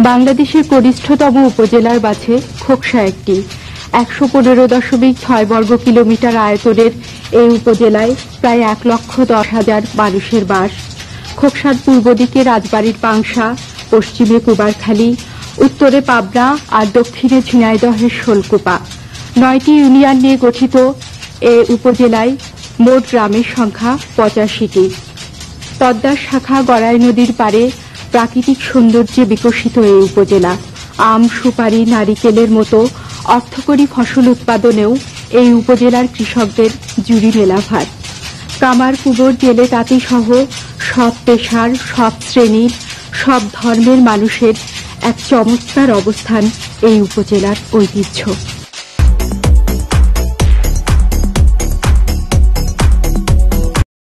বাংলাদেশের কনিষ্ঠতম উপজেলার মাঝে খোকসা একটি ১১৫.৬ বর্গ কিলোমিটার আয়তনের এই উপজেলায় প্রায় ১,১০,০০০ মানুষের বাস। খোকসার পূর্ব দিকে রাজবাড়ীর পাংশা, পশ্চিমে কুবারখালী, উত্তরে পাবনা আর দক্ষিণে ঝিনাইদহের শোলকুপা। ৯টি ইউনিয়ন নিয়ে গঠিত এ উপজেলায় মোট গ্রামের সংখ্যা ৮৫টি। পদ্মার শাখা গড়াই নদীর পাড়ে প্রাকৃতিক সৌন্দর্যে বিকশিত এই উপজেলা। আম, সুপারি, নারিকেলের মতো অর্থকরী ফসল উৎপাদনেও এই উপজেলার কৃষকদের জুড়ি মেলা ভার। কামার, কুবর, জেলে, তাঁতি সহ সব পেশার, সব শ্রেণীর, সব ধর্মের মানুষের এক চমৎকার অবস্থান এই উপজেলার ঐতিহ্য।